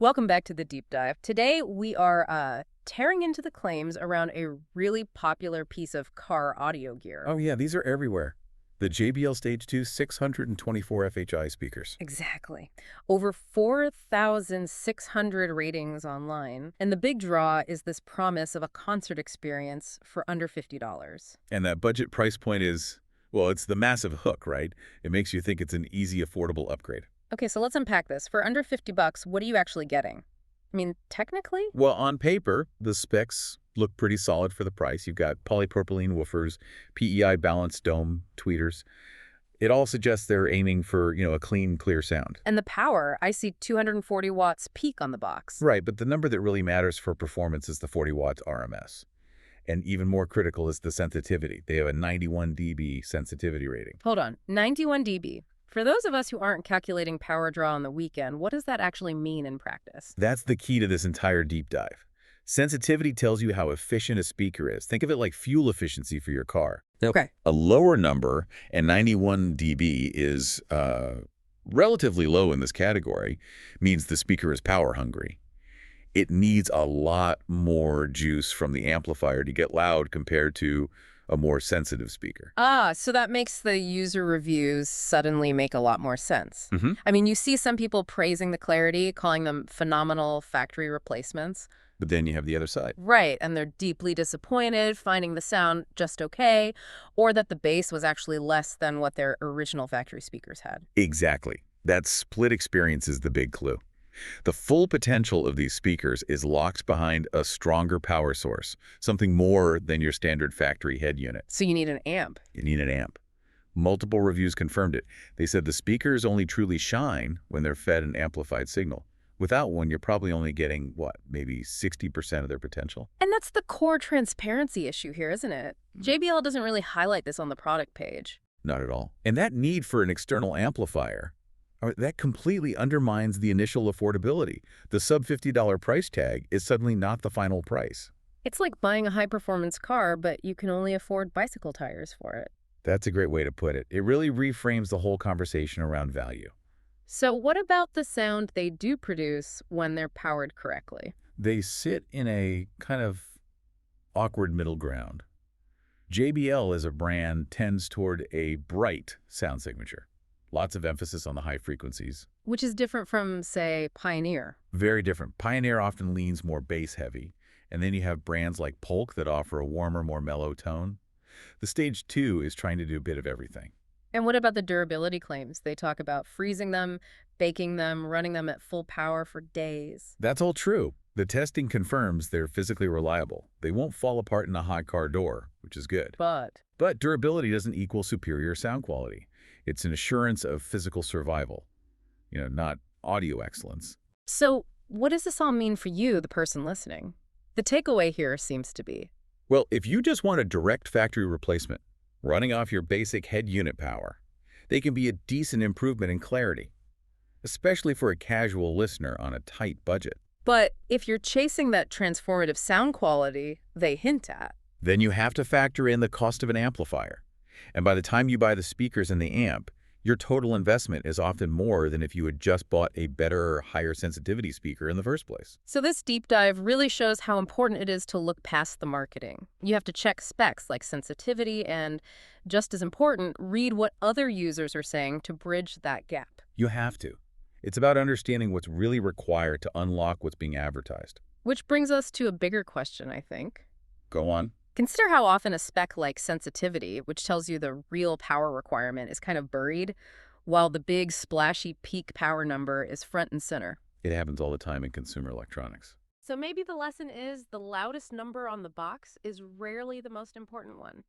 Welcome back to the deep dive. Today we are tearing into the claims around a really popular piece of car audio gear. Oh yeah, these are everywhere. The JBL Stage2 624FHI speakers. Exactly. Over 4,600 ratings online. And the big draw is this promise of a concert experience for under $50. And that budget price point is, well, it's the massive hook, right? It makes you think it's an easy, affordable upgrade. Okay, so let's unpack this. For under 50 bucks, what are you actually getting? I mean, technically? Well, on paper, the specs look pretty solid for the price. You've got polypropylene woofers, PEI balanced dome tweeters. It all suggests they're aiming for, a clean, clear sound. And the power, I see 240 watts peak on the box. Right, but the number that really matters for performance is the 40 watts RMS. And even more critical is the sensitivity. They have a 91 dB sensitivity rating. Hold on, 91 dB. For those of us who aren't calculating power draw on the weekend, what does that actually mean in practice? That's the key to this entire deep dive. Sensitivity tells you how efficient a speaker is. Think of it like fuel efficiency for your car. Okay. A lower number, and 91 dB is relatively low in this category, means the speaker is power hungry. It needs a lot more juice from the amplifier to get loud compared to a more sensitive speaker. So that makes the user reviews suddenly make a lot more sense. Mm-hmm. I mean, you see some people praising the clarity, calling them phenomenal factory replacements. But then you have the other side. Right, and they're deeply disappointed, finding the sound just okay, or that the bass was actually less than what their original factory speakers had. Exactly. That split experience is the big clue. The full potential of these speakers is locked behind a stronger power source, something more than your standard factory head unit. So you need an amp. You need an amp. Multiple reviews confirmed it. They said the speakers only truly shine when they're fed an amplified signal. Without one, you're probably only getting, maybe 60% of their potential? And that's the core transparency issue here, isn't it? JBL doesn't really highlight this on the product page. Not at all. And that need for an external amplifier, that completely undermines the initial affordability. The sub-$50 price tag is suddenly not the final price. It's like buying a high-performance car, but you can only afford bicycle tires for it. That's a great way to put it. It really reframes the whole conversation around value. So what about the sound they do produce when they're powered correctly? They sit in a kind of awkward middle ground. JBL as a brand tends toward a bright sound signature. Lots of emphasis on the high frequencies. Which is different from, say, Pioneer. Very different. Pioneer often leans more bass heavy. And then you have brands like Polk that offer a warmer, more mellow tone. The Stage 2 is trying to do a bit of everything. And what about the durability claims? They talk about freezing them, baking them, running them at full power for days. That's all true. The testing confirms they're physically reliable. They won't fall apart in a hot car door, which is good. But durability doesn't equal superior sound quality. It's an assurance of physical survival, not audio excellence. so what does this all mean for you, the person listening? The takeaway here seems to be, Well, if you just want a direct factory replacement, running off your basic head unit power, they can be a decent improvement in clarity, especially for a casual listener on a tight budget. but if you're chasing that transformative sound quality they hint at, Then you have to factor in the cost of an amplifier. And by the time you buy the speakers and the amp, your total investment is often more than if you had just bought a better, higher sensitivity speaker in the first place. so this deep dive really shows how important it is to look past the marketing. You have to check specs like sensitivity and, just as important, read what other users are saying to bridge that gap. You have to. It's about understanding what's really required to unlock what's being advertised. Which brings us to a bigger question, I think. Go on. Consider how often a spec like sensitivity, which tells you the real power requirement, is kind of buried, while the big splashy peak power number is front and center. It happens all the time in consumer electronics. So maybe the lesson is the loudest number on the box is rarely the most important one.